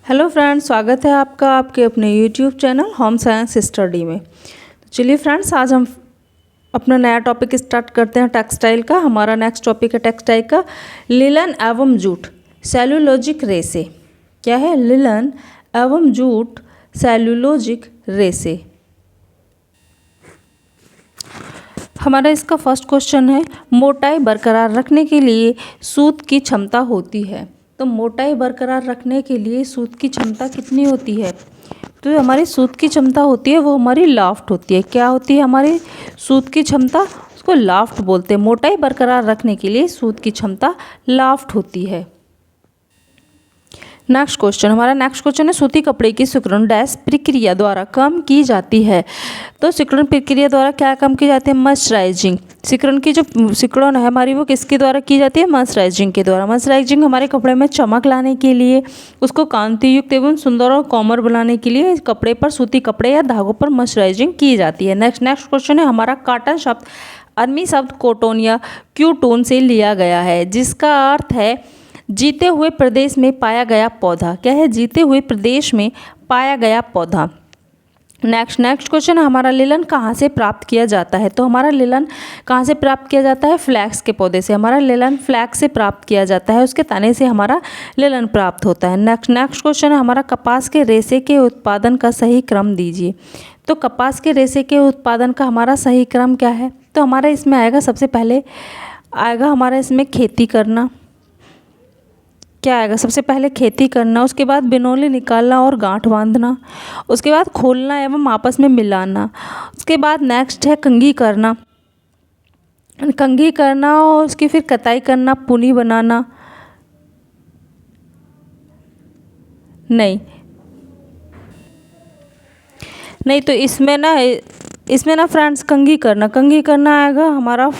Hello friends, स्वागत है आपका आपके अपने YouTube channel home science study में। तो चलिए फ्रेंड्स, आज हम अपना नया टॉपिक स्टार्ट करते हैं टेक्सटाइल का। हमारा नेक्स्ट टॉपिक है टेक्सटाइल का लिलन एवं जूट सेलुलोजिक रेसे। क्या है? लिलन एवं जूट सेलुलोजिक रेसे। हमारा इसका फर्स्ट क्वेश्चन है, मोटाई बरकरार रखने के लिए सूत की क्षमता होती है। तो मोटाई बरकरार रखने के लिए सूत की क्षमता कितनी होती है? तो हमारी सूत की क्षमता होती है वो हमारी लाफ्ट होती है। क्या होती है हमारी सूत की क्षमता? उसको लाफ्ट बोलते हैं। मोटाई बरकरार रखने के लिए सूत की क्षमता लाफ्ट होती है। नेक्स्ट क्वेश्चन, हमारा नेक्स्ट क्वेश्चन है, सूती कपड़े की सिकुड़न डैश प्रक्रिया द्वारा कम की जाती है। तो सिकुड़न प्रक्रिया द्वारा क्या कम की जाती है? मर्सराइजिंग। सिकुड़न की जो सिकुड़न है हमारी वो किसके द्वारा की जाती है? मर्सराइजिंग के द्वारा। मर्सराइजिंग हमारे कपड़े में चमक लाने के लिए, उसको कांतियुक्त एवं सुंदर और कोमल बनाने के लिए कपड़े पर, सूती कपड़े या धागों पर मर्सराइजिंग की जाती है। नेक्स्ट क्वेश्चन है हमारा, कॉटन शब्द अरबी शब्द कोटोन या क्यूटोन से लिया गया है, जिसका अर्थ है जीते हुए प्रदेश में पाया गया पौधा। क्या है? जीते हुए प्रदेश में पाया गया पौधा। नेक्स्ट क्वेश्चन है हमारा, लिलन कहाँ से प्राप्त किया जाता है? तो हमारा लिलन कहाँ से प्राप्त किया जाता है? फ्लैक्स के पौधे से। हमारा लिलन फ्लैक्स से प्राप्त किया जाता है, उसके तने से हमारा लिलन प्राप्त होता है। नेक्स्ट क्वेश्चन है हमारा, कपास के रेशे के उत्पादन का सही क्रम दीजिए। तो कपास के रेशे के उत्पादन का हमारा सही क्रम क्या है? तो हमारा इसमें आएगा, सबसे पहले आएगा हमारा इसमें खेती करना। क्या आएगा? सबसे पहले खेती करना, उसके बाद बिनौले निकालना और गांठ बांधना, उसके बाद खोलना एवं आपस में मिलाना, उसके बाद नेक्स्ट है कंघी करना। कंघी करना और उसकी फिर कताई करना, पुनी बनाना। नहीं तो इसमें ना फ्रेंड्स कंघी करना आएगा हमारा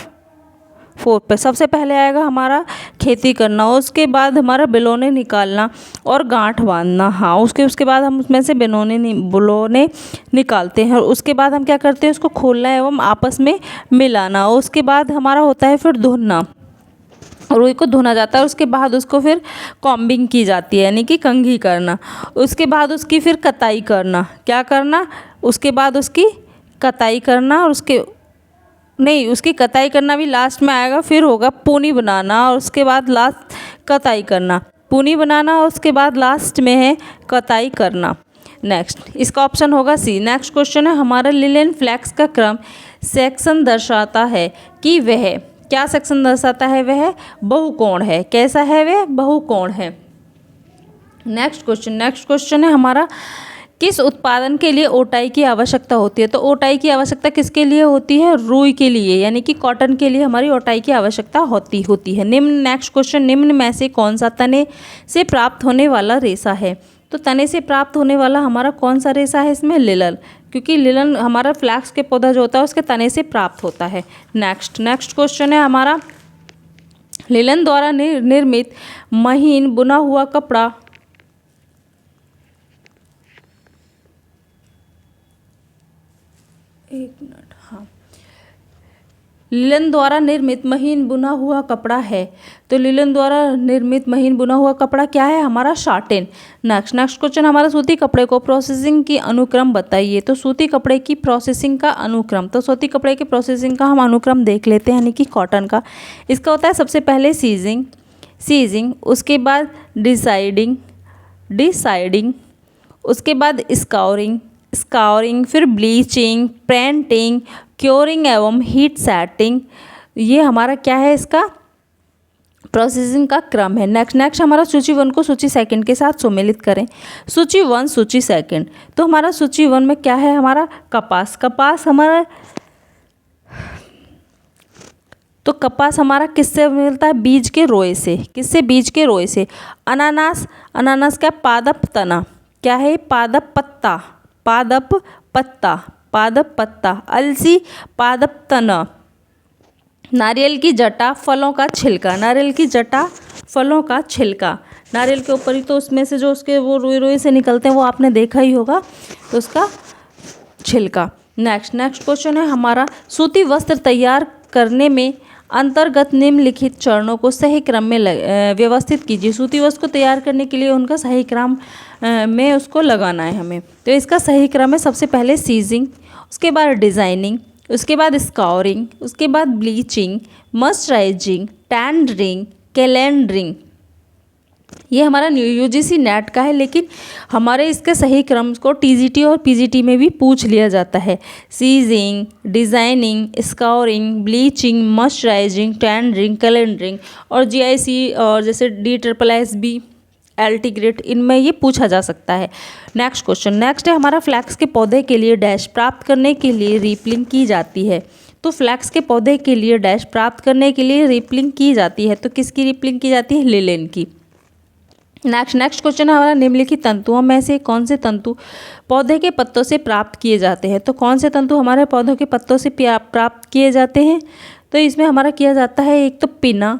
4 पे। सबसे पहले आएगा हमारा खेती करना, उसके बाद हमारा बिलोने निकालना और गांठ बांधना। हाँ, उसके बाद हम उसमें से बिलोने निकालते हैं और उसके बाद हम क्या करते हैं? उसको खोलना एवं आपस में मिलाना। उसके बाद हमारा होता है फिर धुलना, रुई को धुना जाता है। उसके बाद उसको फिर कॉम्बिंग की जाती है, यानी कि कंघी करना। उसके बाद उसकी फिर कताई करना। क्या करना? उसके बाद उसकी कताई करना और उसकी कताई करना भी लास्ट में आएगा। फिर होगा पूनी बनाना और उसके बाद लास्ट कताई करना। पूनी बनाना और उसके बाद लास्ट में है कताई करना। नेक्स्ट इसका ऑप्शन होगा सी। नेक्स्ट क्वेश्चन है हमारा, लिनेन फ्लैक्स का क्रम सेक्शन दर्शाता है कि वह क्या सेक्शन दर्शाता है? वह बहुकोण है। कैसा है? वह बहुकोण है। नेक्स्ट क्वेश्चन है हमारा, किस उत्पादन के लिए ओटाई की आवश्यकता होती है? तो ओटाई की आवश्यकता किसके लिए होती है? रुई के लिए, यानी कि कॉटन के लिए हमारी ओटाई की आवश्यकता होती है। नेक्स्ट क्वेश्चन, निम्न में से कौन सा तने से प्राप्त होने वाला रेशा है? तो तने से प्राप्त होने वाला हमारा कौन सा रेशा है? इसमें लिलन, क्योंकि लिलन हमारा फ्लैक्स के पौधा जो होता है उसके तने से प्राप्त होता है। नेक्स्ट क्वेश्चन है हमारा, लिलन द्वारा निर्मित महीन बुना हुआ कपड़ा लिलन द्वारा निर्मित महीन बुना हुआ कपड़ा है। तो लिलन द्वारा निर्मित महीन बुना हुआ कपड़ा क्या है? हमारा शाटिन। नेक्स्ट क्वेश्चन हमारा, सूती कपड़े को प्रोसेसिंग की अनुक्रम बताइए। तो सूती कपड़े की प्रोसेसिंग का अनुक्रम, तो सूती कपड़े की प्रोसेसिंग का हम अनुक्रम देख लेते हैं, यानी कि कॉटन का। इसका होता है सबसे पहले सीजिंग, उसके बाद डिसाइडिंग, उसके बाद स्काउरिंग, फिर ब्लीचिंग, पेंटिंग, क्योरिंग एवं हीट सेटिंग। ये हमारा क्या है? इसका प्रोसेसिंग का क्रम है। नेक्स्ट हमारा, सूची 1 को सूची 2 के साथ सम्मिलित करें। सूची 1 सूची 2। तो हमारा सूची 1 में क्या है? हमारा कपास हमारा, तो कपास हमारा किससे मिलता है? बीज के रोए से। किससे? बीज के रोए से। अनानास क्या? पादप तना। क्या है? पादप पत्ता। अलसी पादप तना। नारियल की जटा फलों का छिलका। नारियल के ऊपर ही तो उसमें से जो उसके वो रोए से निकलते हैं वो आपने देखा ही होगा, तो उसका छिलका। नेक्स्ट क्वेश्चन है हमारा, सूती वस्त्र तैयार करने में अंतर्गत निम्नलिखित चरणों को सही क्रम में व्यवस्थित कीजिए। सूती वस्त्र को तैयार करने के लिए उनका सही क्रम में उसको लगाना है हमें। तो इसका सही क्रम है, सबसे पहले सीजिंग, उसके बाद डिज़ाइनिंग, उसके बाद स्काउरिंग, उसके बाद ब्लीचिंग, मॉइस्चराइजिंग, टेंडरिंग, कैलेंडरिंग। ये हमारा यूजीसी नेट का है, लेकिन हमारे इसके सही क्रम को टीजीटी और पीजीटी में भी पूछ लिया जाता है। Singeing, desizing, scouring, bleaching, moisturising, tendering, calendering और जीआईसी और जैसे DSSB, LT ग्रेड, इनमें ये पूछा जा सकता है। नेक्स्ट क्वेश्चन, नेक्स्ट है हमारा फ्लैक्स के पौधे के लिए डैश प्राप्त करने के लिए रिपलिंग की जाती है। तो फ्लैक्स के पौधे के लिए डैश प्राप्त करने के लिए रिपलिंग की जाती है। तो किसकी रिपलिंग की जाती है? लिलेन की। नेक्स्ट क्वेश्चन है हमारा, निम्नलिखित तंतुओं में से कौन से तंतु पौधे के पत्तों से प्राप्त किए जाते हैं? तो कौन से तंतु हमारे पौधों के पत्तों से प्राप्त किए जाते हैं? तो इसमें हमारा किया जाता है, एक तो पिना,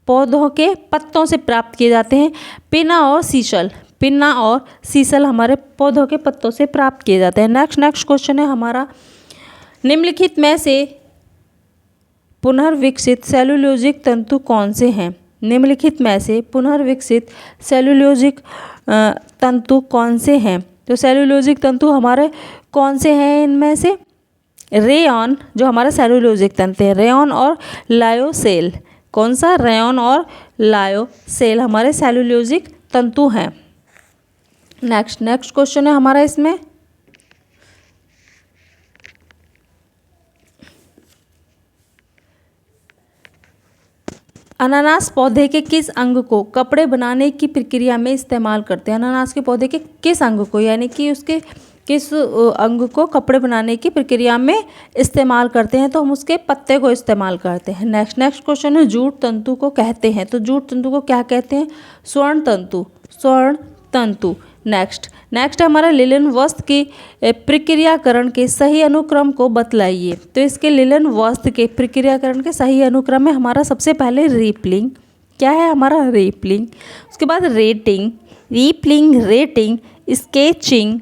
पौधों के पत्तों से प्राप्त किए जाते हैं। पिना और सीसल, पिना और सीसल हमारे पौधों के पत्तों से प्राप्त किए जाते हैं। नेक्स्ट क्वेश्चन है हमारा, निम्नलिखित में से पुनर्विकसित सेलुलोजिक तंतु कौन से हैं? निम्नलिखित में से पुनर्विकसित सेलुलोजिक तंतु कौन से हैं? तो सेलुलोजिक तंतु हमारे कौन से हैं? इनमें से रेयॉन, जो हमारा सेलुलोजिक तंतु है, रेयॉन और लायोसेल। कौन सा? रेयॉन और लायोसेल हमारे सेलुलोजिक तंतु हैं। नेक्स्ट क्वेश्चन है हमारा इसमें, अनानास पौधे के किस अंग को कपड़े बनाने की प्रक्रिया में इस्तेमाल करते हैं? अनानास के पौधे के किस अंग को, यानी कि उसके किस अंग को कपड़े बनाने की प्रक्रिया में इस्तेमाल करते हैं? तो हम उसके पत्ते को इस्तेमाल करते हैं। नेक्स्ट क्वेश्चन है, जूट तंतु को कहते हैं। तो जूट तंतु को क्या कहते हैं? स्वर्ण तंतु, स्वर्ण तंतु। नेक्स्ट हमारा लिनन वस्त्र की प्रक्रियाकरण के सही अनुक्रम को बतलाइए। तो इसके लिनन वस्त्र के प्रक्रियाकरण के सही अनुक्रम में हमारा सबसे पहले रीपलिंग, क्या है हमारा? रीपलिंग, उसके बाद retting, rippling, retting, scutching,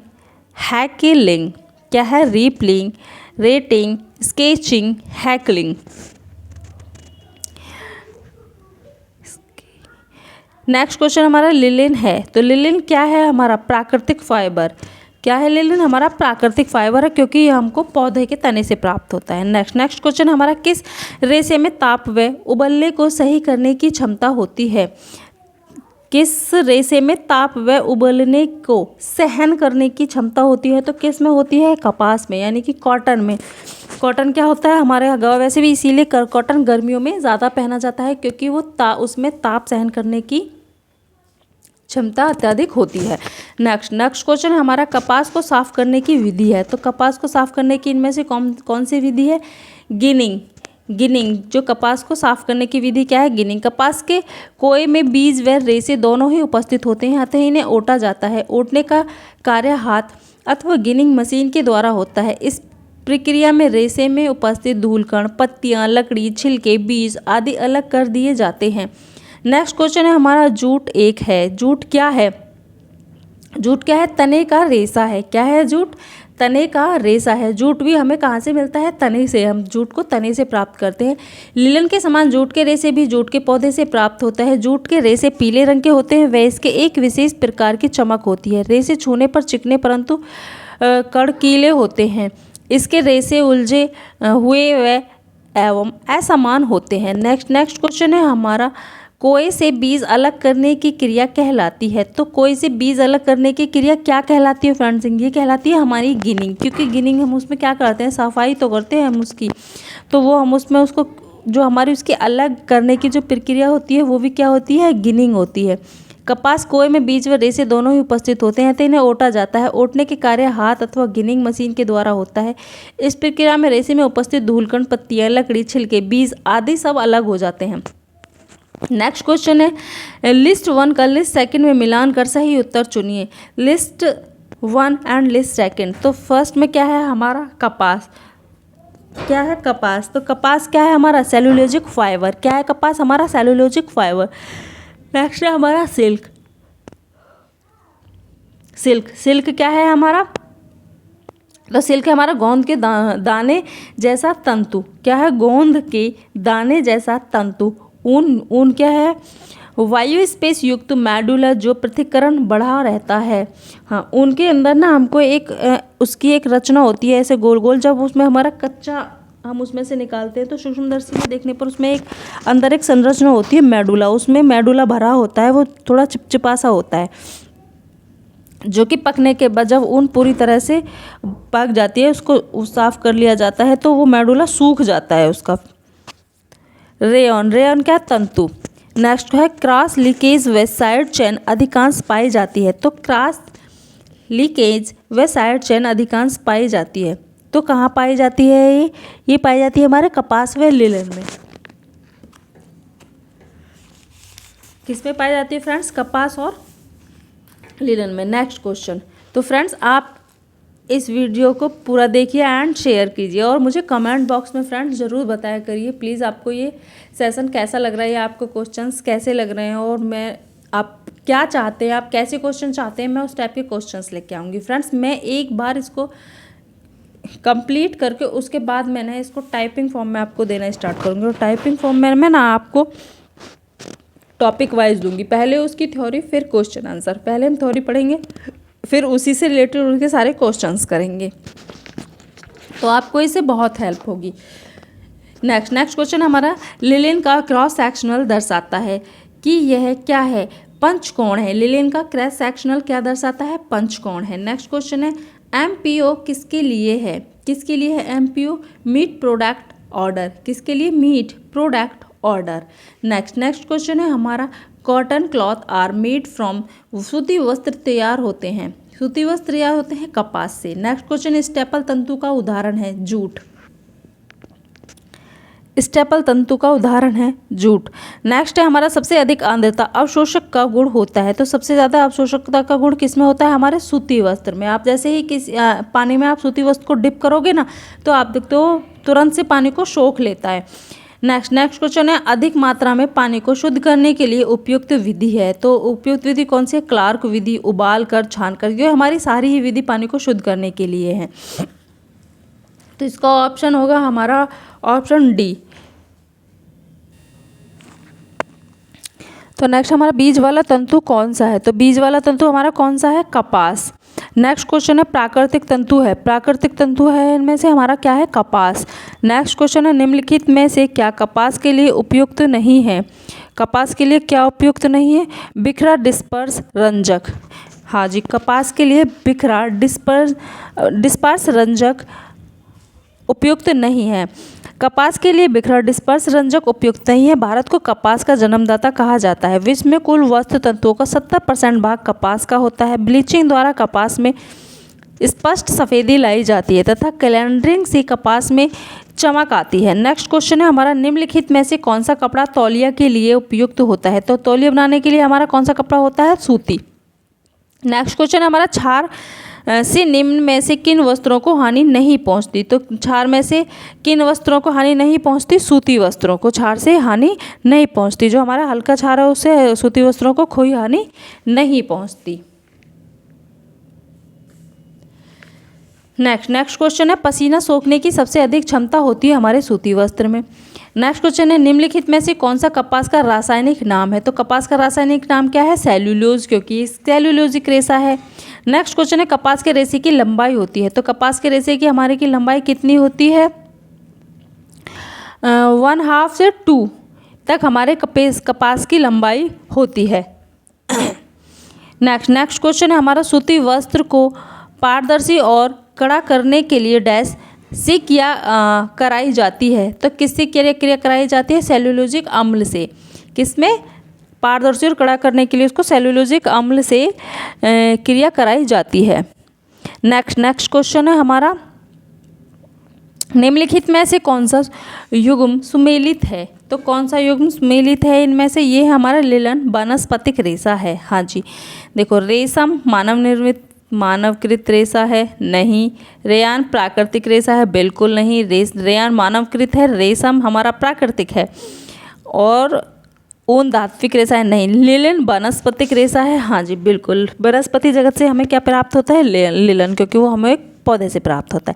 hackling. क्या है? Rippling, retting, scutching, hackling. Next question हमारा लिलिन है। तो लिलिन क्या है? हमारा प्राकृतिक फाइबर। क्या है लिलिन? हमारा प्राकृतिक फाइबर है, क्योंकि ये हमको पौधे के तने से प्राप्त होता है। नेक्स्ट क्वेश्चन हमारा, किस रेशे में ताप व उबलने को सही करने की क्षमता होती है? किस रेशे में ताप व उबलने को सहन करने की क्षमता होती है? तो किस में होती है? कपास में, यानी कि कॉटन में। कॉटन क्या होता है हमारे यहाँ, वैसे भी इसीलिए कॉटन गर्मियों में ज़्यादा पहना जाता है, क्योंकि वो उसमें ताप सहन करने की क्षमता अत्यधिक होती है। नेक्स्ट क्वेश्चन हमारा, कपास को साफ करने की विधि है। तो कपास को साफ करने की इनमें से कौन सी विधि है? गिनिंग। जो कपास को साफ करने की विधि क्या है? गिनिंग। कपास के कोए में बीज व रेशे दोनों ही उपस्थित होते हैं, अतः इन्हें ओटा जाता है। ओटने का कार्य हाथ अथवा गिनिंग मशीन के द्वारा होता है। इस प्रक्रिया में रेशे में उपस्थित धूलकण, पत्तियां, लकड़ी, छिलके, बीज आदि अलग कर दिए जाते हैं। नेक्स्ट क्वेश्चन है हमारा, जूट एक है। जूट क्या है? जूट क्या है? तने का रेशा है। क्या है? जूट तने का रेशा है। जूट भी हमें कहाँ से मिलता है? तने से। हम जूट को तने से प्राप्त करते हैं। लिनन के समान जूट के रेशे भी जूट के पौधे से प्राप्त होता है। जूट के रेशे पीले रंग के होते हैं व इसके एक विशेष प्रकार की चमक होती है। रेशे छूने पर चिकने परंतु कड़कीले होते हैं। इसके रेशे उलझे हुए व एवं असमान होते हैं। नेक्स्ट क्वेश्चन है हमारा, कोए से बीज अलग करने की क्रिया कहलाती है। तो कोए से बीज अलग करने की क्रिया क्या कहलाती है फ्रेंड्स? ये कहलाती है हमारी गिनिंग, क्योंकि गिनिंग हम उसमें क्या करते हैं? सफाई तो करते हैं हम उसकी, तो वो हम उसमें उसको जो हमारी उसकी अलग करने की जो प्रक्रिया होती है वो भी क्या होती है? गिनिंग होती है। कपास कोए में बीज व रेशे दोनों ही उपस्थित होते हैं, तो इन्हें ओटा जाता है। ओटने के कार्य हाथ अथवा गिनिंग मशीन के द्वारा होता है। इस प्रक्रिया में रेशे में उपस्थित धूलकण, पत्तियां, लकड़ी, छिलके, बीज आदि सब अलग हो जाते हैं। नेक्स्ट क्वेश्चन है, लिस्ट 1 का लिस्ट सेकंड में मिलान कर सही उत्तर चुनिए। List 1 and list second. तो फर्स्ट में क्या है हमारा? कपास। क्या है? कपास। तो कपास क्या है हमारा? Cellulosic fibre. क्या है कपास? हमारा सेलुलोजिक फाइबर। नेक्स्ट है हमारा सिल्क। सिल्क क्या है हमारा? तो सिल्क है हमारा गोंद के दाने जैसा तंतु। क्या है? गोंद के दाने जैसा तंतु। ऊन, ऊन क्या है? वायु स्पेस युक्त मेडुला जो पृथक्करण बढ़ा रहता है। हाँ, उनके अंदर ना हमको एक उसकी एक रचना होती है ऐसे गोल गोल, जब उसमें हमारा कच्चा हम उसमें से निकालते हैं तो सूक्ष्मदर्शी में देखने पर उसमें एक अंदर एक संरचना होती है मेडुला, उसमें मेडुला भरा होता है, वो थोड़ा चिपचिपा सा होता है, जो कि पकने के बाद जब ऊन पूरी तरह से पक जाती है, उसको साफ कर लिया जाता है तो वो मेडुला सूख जाता है उसका। रेयन, रेयन क्या? तंतु। नेक्स्ट है क्रॉस लीकेज व साइड चेन अधिकांश पाई जाती है। तो क्रॉस लीकेज व साइड चेन अधिकांश पाई जाती है। तो कहाँ पाई जाती है? ये पाई जाती है हमारे कपास व लिनन में। किस में पाई जाती है फ्रेंड्स? कपास और लिनन में। Next question. तो फ्रेंड्स आप इस वीडियो को पूरा देखिए एंड शेयर कीजिए और मुझे कमेंट बॉक्स में फ्रेंड्स ज़रूर बताया करिए प्लीज़ आपको ये सेशन कैसा लग रहा है या आपको क्वेश्चंस कैसे लग रहे हैं, और आप क्या चाहते हैं, आप कैसे क्वेश्चन चाहते हैं, मैं उस टाइप के क्वेश्चंस लेके आऊँगी। फ्रेंड्स मैं एक बार इसको कंप्लीट करके उसके बाद मैंने इसको टाइपिंग फॉर्म में आपको देना स्टार्ट करूँगी, और टाइपिंग फॉर्म में मैं ना आपको टॉपिक वाइज दूंगी। पहले उसकी थ्योरी फिर क्वेश्चन आंसर। पहले हम थ्योरी पढ़ेंगे फिर उसी से रिलेटेड उनके सारे क्वेश्चंस करेंगे, तो आपको इससे बहुत हेल्प होगी। नेक्स्ट क्वेश्चन हमारा लिनेन का क्रॉस सेक्शनल दर्शाता है कि यह क्या है? पंचकोण है। लिनेन का क्रॉस सेक्शनल क्या दर्शाता है? पंचकोण है। नेक्स्ट क्वेश्चन है एमपीओ किसके लिए है? किसके लिए है एमपीओ? Meet product order. किसके लिए? Meat product order. Next question है हमारा cotton cloth are made from. सूती वस्त्र तैयार होते हैं। सूती वस्त्र तैयार होते हैं कपास से। नेक्स्ट क्वेश्चन स्टेपल तंतु का उदाहरण है जूट। स्टेपल तंतु का उदाहरण है जूट। नेक्स्ट है हमारा सबसे अधिक आर्द्रता अवशोषक का गुण होता है। तो सबसे ज़्यादा अवशोषकता का गुण किस में होता है? हमारे सूती वस्त्र में। आप जैसे ही पानी में आप सूती वस्त्र को डिप करोगे ना तो आप देखते हो तुरंत से पानी को सोख लेता है। नेक्स्ट क्वेश्चन है अधिक मात्रा में पानी को शुद्ध करने के लिए उपयुक्त विधि है। तो उपयुक्त विधि कौन सी है? क्लार्क विधि, उबाल कर, छान कर। ये हमारी सारी ही विधि पानी को शुद्ध करने के लिए है। तो इसका ऑप्शन होगा हमारा ऑप्शन डी। तो नेक्स्ट हमारा बीज वाला तंतु कौन सा है? तो बीज वाला तंतु हमारा कौन सा है? कपास। नेक्स्ट क्वेश्चन है प्राकृतिक तंतु है। प्राकृतिक तंतु है इनमें से हमारा क्या है? कपास। नेक्स्ट क्वेश्चन है निम्नलिखित में से क्या कपास के लिए उपयुक्त नहीं है? कपास के लिए क्या उपयुक्त नहीं है? बिखरा डिस्पर्स रंजक। हाँ जी, कपास के लिए बिखरा डिस्पर्स रंजक उपयुक्त नहीं है। कपास के लिए बिखरा डिस्पर्स रंजक उपयुक्त नहीं है। भारत को कपास का जन्मदाता कहा जाता है। विश्व में कुल वस्त्र तंतुओं का 70% भाग कपास का होता है। ब्लीचिंग द्वारा कपास में स्पष्ट सफ़ेदी लाई जाती है तथा कैलेंडरिंग से कपास में चमक आती है। नेक्स्ट क्वेश्चन है हमारा निम्नलिखित में से कौन सा कपड़ा तौलिया के लिए उपयुक्त होता है? तो तौलिया बनाने के लिए हमारा कौन सा कपड़ा होता है? सूती। नेक्स्ट क्वेश्चन है हमारा क्षार से निम्न में से किन वस्त्रों को हानि नहीं पहुंचती? तो क्षार में से किन वस्त्रों को हानि नहीं पहुंचती? सूती वस्त्रों को क्षार से हानि नहीं पहुंचती। जो हमारा हल्का क्षार है उससे सूती वस्त्रों को कोई हानि नहीं पहुंचती। नेक्स्ट क्वेश्चन है पसीना सोखने की सबसे अधिक क्षमता होती है हमारे सूती वस्त्र में। नेक्स्ट क्वेश्चन है निम्नलिखित में से कौन सा कपास का रासायनिक नाम है? तो कपास का रासायनिक नाम क्या है? सेल्यूलोज, क्योंकि सेल्यूलोजिक रेशा है। नेक्स्ट क्वेश्चन है कपास के रेशे की लंबाई होती है। तो कपास के रेशे की हमारे की लंबाई कितनी होती है? 1/2 से 2 तक हमारे कपास की लंबाई होती है। नेक्स्ट क्वेश्चन है हमारा सूती वस्त्र को पारदर्शी और कड़ा करने के लिए डैश से क्रिया कराई जाती है। तो किससे क्रिया कराई जाती है? सेल्यूलोजिक अम्ल से। किसमें? पारदर्शी और कड़ा करने के लिए उसको सेल्यूलोजिक अम्ल से क्रिया कराई जाती है। नेक्स्ट क्वेश्चन है हमारा निम्नलिखित में से कौन सा युग्म सुमेलित है? तो कौन सा युग्म सुमेलित है इनमें से? ये हमारा लिनन वानस्पतिक रेशा है। हाँ जी, देखो रेशम मानव निर्मित मानवकृत रेशा है? नहीं। रेयान प्राकृतिक रेशा है? बिल्कुल नहीं। रेयान मानवकृत है, रेशम हमारा प्राकृतिक है। और ऊन धात्विक रेशा है? नहीं। लिनन वनस्पतिक रेशा है? हाँ जी बिल्कुल। वनस्पति जगत से हमें क्या प्राप्त होता है? लिनन, क्योंकि वो हमें पौधे से प्राप्त होता है।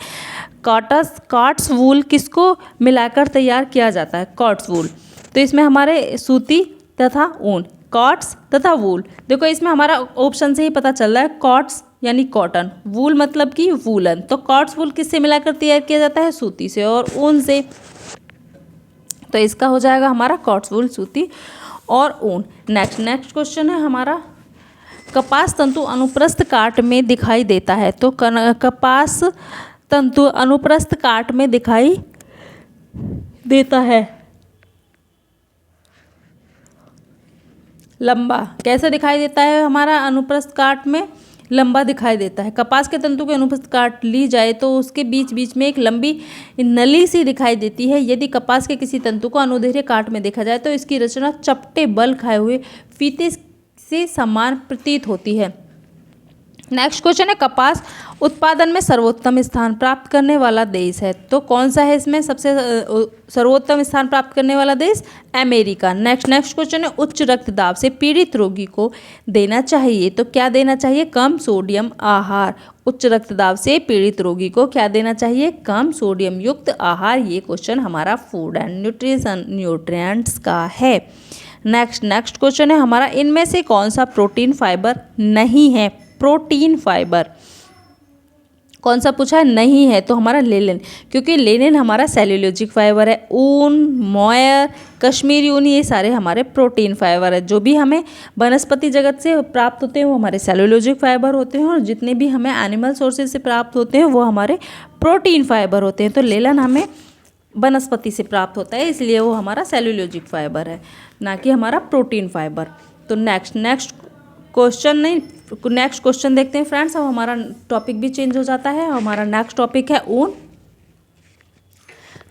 कॉट्स वूल किसको मिलाकर तैयार किया जाता है? कॉट्स वूल। तो इसमें हमारे सूती तथा ऊन, कॉट्स तथा वूल। देखो इसमें हमारा ऑप्शन से ही पता चल रहा है, कॉट्स यानी कॉटन, वूल मतलब कि वूलन। तो कॉट्स वूल किससे मिलाकर तैयार किया जाता है? सूती से और ऊन से। तो इसका हो जाएगा हमारा कॉट्स वूल, सूती और ऊन। नेक्स्ट क्वेश्चन है हमारा, कपास तंतु अनुप्रस्थ काट में दिखाई देता है। तो कपास तंतु अनुप्रस्थ काट में दिखाई देता है लंबा। कैसे दिखाई देता है हमारा? अनुप्रस्थ काट में लंबा दिखाई देता है। कपास के तंतु के अनुप्रस्थ काट ली जाए तो उसके बीच बीच में एक लंबी नली सी दिखाई देती है। यदि कपास के किसी तंतु को अनुदैर्ध्य काट में देखा जाए तो इसकी रचना चपटे बल खाए हुए फीते से समान प्रतीत होती है। नेक्स्ट क्वेश्चन है, कपास उत्पादन में सर्वोत्तम स्थान प्राप्त करने वाला देश है। तो कौन सा है इसमें सबसे सर्वोत्तम स्थान प्राप्त करने वाला देश? अमेरिका। नेक्स्ट क्वेश्चन है, उच्च रक्तदाब से पीड़ित रोगी को देना चाहिए। तो क्या देना चाहिए? कम सोडियम आहार। उच्च रक्तदाब से पीड़ित रोगी को क्या देना चाहिए? कम सोडियम युक्त आहार। ये क्वेश्चन हमारा फूड एंड न्यूट्रिएंट्स का है। नेक्स्ट क्वेश्चन है हमारा, इनमें से कौन सा प्रोटीन फाइबर नहीं है? प्रोटीन फाइबर कौन सा पूछा है? नहीं है। तो हमारा लेनिन, क्योंकि लेनिन हमारा सेल्यूलोजिक फाइबर है। ऊन, मोयर, कश्मीरी ऊन, ये सारे हमारे प्रोटीन फाइबर है। जो भी हमें वनस्पति जगत से प्राप्त होते हैं वो हमारे सेल्यूलोजिक फाइबर होते हैं, और जितने भी हमें एनिमल सोर्सेज से प्राप्त होते हैं वो हमारे प्रोटीन फाइबर होते हैं। तो लेलन हमें वनस्पति से प्राप्त होता है, इसलिए वो हमारा सेल्यूलोजिक फाइबर है, ना कि हमारा प्रोटीन फाइबर। तो नेक्स्ट क्वेश्चन देखते हैं फ्रेंड्स। अब हमारा टॉपिक भी चेंज हो जाता है। हमारा नेक्स्ट टॉपिक है ऊन।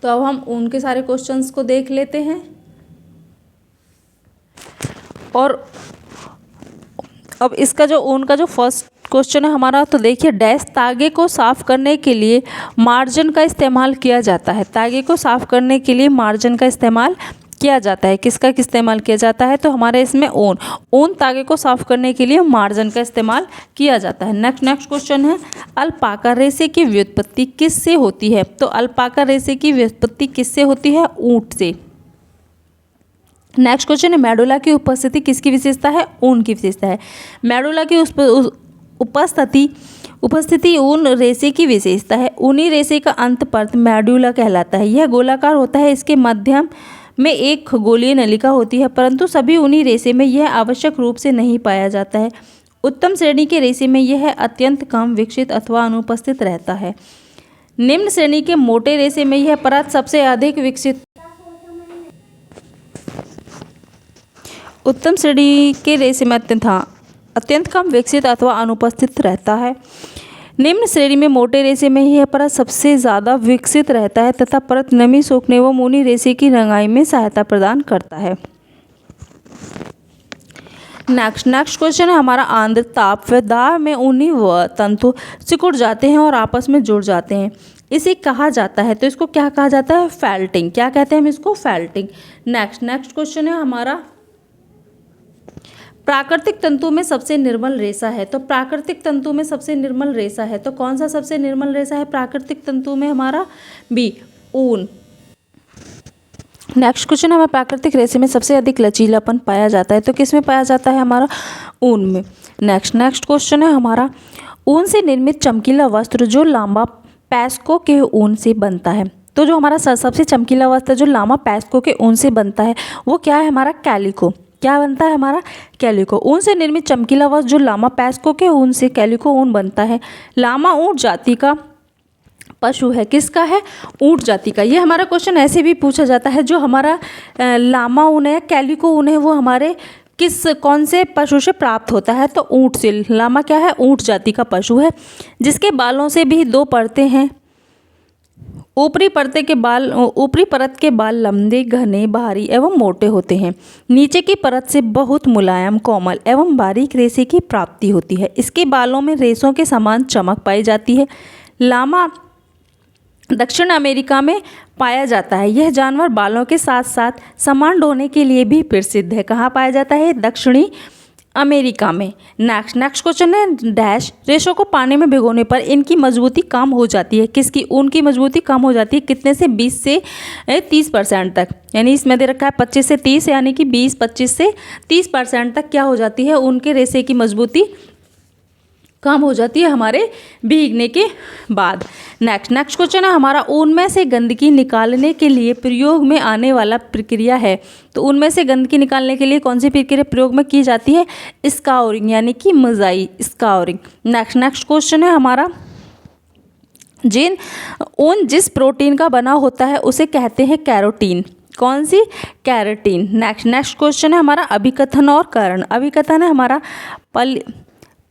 तो अब हम ऊन के सारे क्वेश्चंस को देख लेते हैं। और अब इसका जो ऊन का जो फर्स्ट क्वेश्चन है हमारा, तो देखिए, डैश तागे को साफ करने के लिए मार्जिन का इस्तेमाल किया जाता है। तागे को साफ करने के लिए मार्जिन का इस्तेमाल किया जाता है। किसका इस्तेमाल किया जाता है? तो हमारे इसमें ऊन तागे को साफ करने के लिए मार्जिन का इस्तेमाल किया जाता है। नेक्स्ट क्वेश्चन है, अल्पाका रेशे की व्युत्पत्ति किससे होती है? तो अल्पाका रेशे की व्युत्पत्ति किससे होती है? ऊंट से। नेक्स्ट क्वेश्चन है, मेडुला की उपस्थिति किसकी विशेषता है? ऊन की विशेषता है। मेडुला की उपस्थिति ऊन रेशे की विशेषता है। ऊनी रेशे का अंत परत मेडुला कहलाता है। यह गोलाकार होता है। इसके मध्यम में एक खगोलीय नलिका होती है, परंतु सभी ऊनी रेशे में यह आवश्यक रूप से नहीं पाया जाता है। उत्तम श्रेणी के रेशे में यह अत्यंत कम विकसित अथवा अनुपस्थित रहता है। निम्न श्रेणी के मोटे रेशे में यह परत सबसे अधिक विकसित। उत्तम श्रेणी के रेशे में अत्यंत कम विकसित अथवा अनुपस्थित रहता है। निम्न श्रेणी में मोटे रेशे में यह परत सबसे ज़्यादा विकसित रहता है तथा परत नमी सोखने एवं ऊनी रेशे की रंगाई में सहायता प्रदान करता है। नेक्स्ट क्वेश्चन है हमारा, आंद्र ताप व दाब में ऊनी व तंतु सिकुड़ जाते हैं और आपस में जुड़ जाते हैं, इसे कहा जाता है। तो इसको क्या कहा जाता है? फेल्टिंग। क्या कहते हैं हम इसको? फेल्टिंग। नेक्स्ट क्वेश्चन है हमारा, प्राकृतिक तंतु में सबसे निर्मल रेशा है। तो प्राकृतिक तंतु में सबसे निर्मल रेशा है, तो कौन सा सबसे निर्मल रेशा है प्राकृतिक तंतु में? हमारा बी, ऊन। नेक्स्ट क्वेश्चन, हमारा प्राकृतिक रेशे में सबसे अधिक लचीलापन पाया जाता है। तो किस में पाया जाता है? हमारा ऊन में। नेक्स्ट क्वेश्चन है हमारा, ऊन से निर्मित चमकीला वस्त्र जो लामा पैस्को के ऊन से बनता है। तो जो हमारा सबसे चमकीला वस्त्र जो लामा पैस्को के ऊन से बनता है वो क्या है? हमारा कैलिको। क्या बनता है? हमारा कैलिको। ऊन से निर्मित चमकीला वस्त्र जो लामा पैस्को के ऊन से कैलिको ऊन बनता है। लामा ऊंट जाति का पशु है। किसका है? ऊंट जाति का। ये हमारा क्वेश्चन ऐसे भी पूछा जाता है, जो हमारा लामा ऊन है, कैलिको ऊन है, वो हमारे कौन से पशु से प्राप्त होता है? तो ऊंट से। लामा क्या है? ऊंट जाति का पशु है, जिसके बालों से भी दो परतें हैं। ऊपरी परत के बाल लंबे, घने, भारी एवं मोटे होते हैं। नीचे की परत से बहुत मुलायम, कोमल एवं बारीक रेशे की प्राप्ति होती है। इसके बालों में रेशों के समान चमक पाई जाती है। लामा दक्षिण अमेरिका में पाया जाता है। यह जानवर बालों के साथ साथ सामान ढोने के लिए भी प्रसिद्ध है। कहाँ पाया जाता है? दक्षिणी अमेरिका में। नेक्स्ट क्वेश्चन है डैश रेशों को पानी में भिगोने पर इनकी मजबूती कम हो जाती है। किसकी? ऊन की मजबूती कम हो जाती है कितने से? 20 से 30% तक। यानी इसमें दे रखा है 25 से 30, यानी कि 20-25 से 30% तक क्या हो जाती है? ऊन के रेशे की मजबूती कम हो जाती है हमारे भीगने के बाद। नेक्स्ट क्वेश्चन है हमारा ऊन में से गंदगी निकालने के लिए प्रयोग में आने वाला प्रक्रिया है। तो ऊन में से गंदगी निकालने के लिए कौन सी प्रक्रिया प्रयोग में की जाती है? स्काउरिंग, यानी कि मजाई स्काउरिंग। नेक्स्ट क्वेश्चन है हमारा ऊन जिस प्रोटीन का बना होता है उसे कहते हैं कैरोटीन। कौन सी? कैरोटीन। नेक्स्ट क्वेश्चन है हमारा अभिकथन और कारण। अभिकथन है हमारा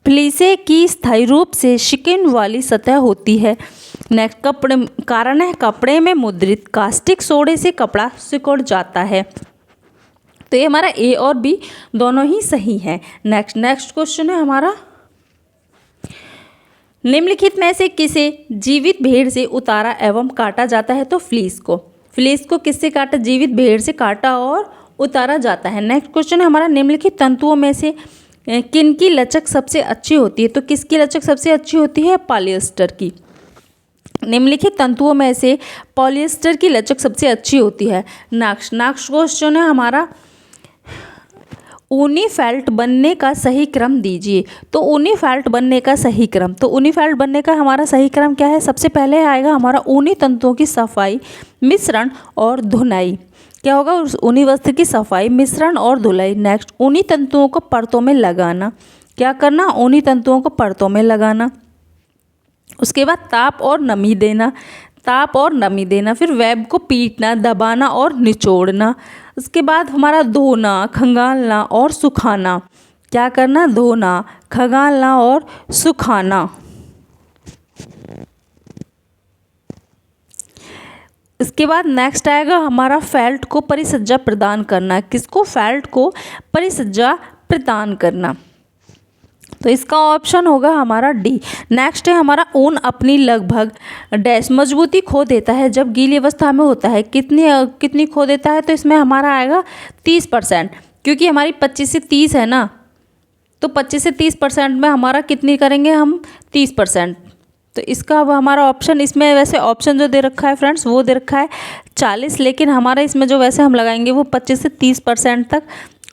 फलीसे की स्थायी रूप से शिकन वाली सतह होती है। नेक्स्ट कपड़े कारण है कपड़े में मुद्रित कास्टिक सोडे से कपड़ा सिकुड़ जाता है। तो ये हमारा ए और बी दोनों ही सही है। नेक्स्ट क्वेश्चन है हमारा निम्नलिखित में से किसे जीवित भेड़ से उतारा एवं काटा जाता है? तो फ्लीस को। फ्लीस को किससे काटा? जीवित भेड़ से काटा और उतारा जाता है। नेक्स्ट क्वेश्चन है हमारा निम्नलिखित तंतुओं में से किन की लचक सबसे अच्छी होती है? तो किसकी लचक सबसे अच्छी होती है? पॉलिएस्टर की। निम्नलिखित तंतुओं में से पॉलिएस्टर की लचक सबसे अच्छी होती है। नेक्स्ट क्वेश्चन है हमारा ऊनी फेल्ट बनने का सही क्रम दीजिए। तो ऊनी फेल्ट बनने का सही क्रम, तो ऊनी फेल्ट बनने का हमारा सही क्रम क्या है? सबसे पहले आएगा हमारा ऊनी तंतुओं की सफाई, मिश्रण और धुनाई। क्या होगा? उस ऊनी वस्त्र की सफाई, मिश्रण और धुलाई। नेक्स्ट ऊनी तंतुओं को परतों में लगाना। क्या करना? ऊनी तंतुओं को परतों में लगाना। उसके बाद ताप और नमी देना, ताप और नमी देना। फिर वेब को पीटना, दबाना और निचोड़ना। उसके बाद हमारा धोना, खंगालना और सुखाना। क्या करना? धोना, खंगालना और सुखाना। इसके बाद नेक्स्ट आएगा हमारा फेल्ट को परिसज्जा प्रदान करना। किसको? फेल्ट को परिसज्जा प्रदान करना। तो इसका ऑप्शन होगा हमारा डी। नेक्स्ट है हमारा ऊन अपनी लगभग डैश मजबूती खो देता है जब गीली अवस्था में होता है। कितनी खो देता है? तो इसमें हमारा आएगा 30%, क्योंकि हमारी 25 से 30 है ना, तो 25 से 30% में हमारा कितनी करेंगे हम? 30%। तो इसका अब हमारा ऑप्शन, इसमें वैसे ऑप्शन जो दे रखा है फ्रेंड्स वो दे रखा है 40, लेकिन हमारा इसमें जो वैसे हम लगाएंगे वो 25 से 30% तक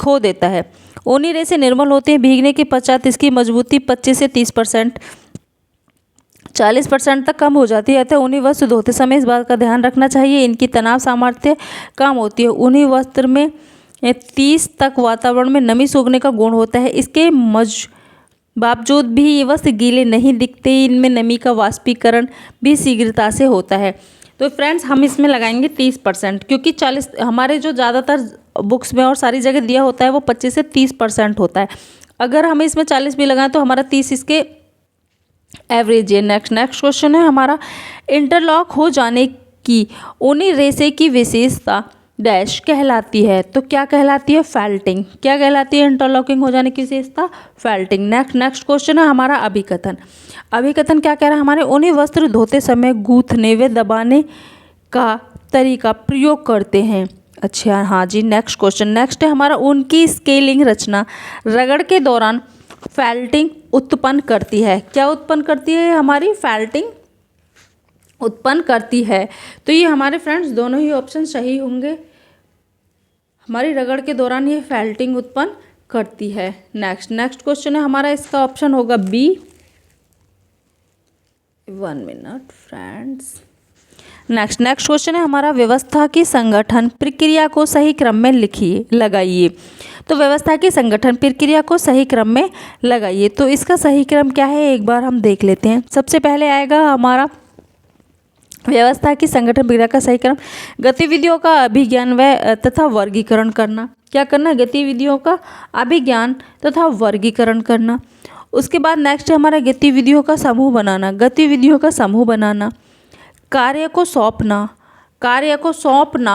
खो देता है। ऊनी रेशे निर्मल होते हैं भीगने के पश्चात इसकी मजबूती 25 से 30% 40% तक कम हो जाती है। अतः ऊनी वस्त्र धोते समय इस बात का ध्यान रखना चाहिए इनकी तनाव सामर्थ्य कम होती है। ऊनी वस्त्र में 30 तक वातावरण में नमी सोखने का गुण होता है। इसके बावजूद भी ये वस्त्र गीले नहीं दिखते, इनमें नमी का वाष्पीकरण भी शीघ्रता से होता है। तो फ्रेंड्स हम इसमें लगाएंगे 30%, क्योंकि 40 हमारे जो ज़्यादातर बुक्स में और सारी जगह दिया होता है वो 25 से 30% होता है। अगर हम इसमें 40 भी लगाएं तो हमारा 30 इसके एवरेज है। नेक्स्ट क्वेश्चन है हमारा इंटरलॉक हो जाने की ऊनी रेशे की विशेषता डैश कहलाती है। तो क्या कहलाती है? फेल्टिंग। क्या कहलाती है इंटरलॉकिंग हो जाने की विशेषता? फेल्टिंग। नेक्स्ट क्वेश्चन है हमारा अभिकथन। अभिकथन क्या कह रहा है? हमारे ऊनी वस्त्र धोते समय गूंथने व दबाने का तरीका प्रयोग करते हैं। अच्छा हाँ जी। नेक्स्ट क्वेश्चन नेक्स्ट है हमारा ऊन की स्केलिंग रचना रगड़ के दौरान फेल्टिंग उत्पन्न करती है। क्या उत्पन्न करती है? हमारी फेल्टिंग उत्पन्न करती है। तो ये हमारे फ्रेंड्स दोनों ही ऑप्शन सही होंगे। हमारी रगड़ के दौरान ये फेल्टिंग उत्पन्न करती है। नेक्स्ट क्वेश्चन है हमारा, इसका ऑप्शन होगा B. 1 minute friends. Next question है हमारा, व्यवस्था की संगठन प्रक्रिया को सही क्रम में लगाइए। तो व्यवस्था की संगठन प्रक्रिया को सही क्रम में लगाइए। तो इसका सही क्रम क्या है एक बार हम देख लेते हैं। सबसे पहले आएगा हमारा व्यवस्था की संगठन प्रक्रिया का सही क्रम, गतिविधियों का अभिज्ञान व तथा वर्गीकरण करना। क्या करना? गतिविधियों का अभिज्ञान तथा वर्गीकरण करना। उसके बाद नेक्स्ट है हमारा गतिविधियों का समूह बनाना। गतिविधियों का समूह बनाना, कार्य को सौंपना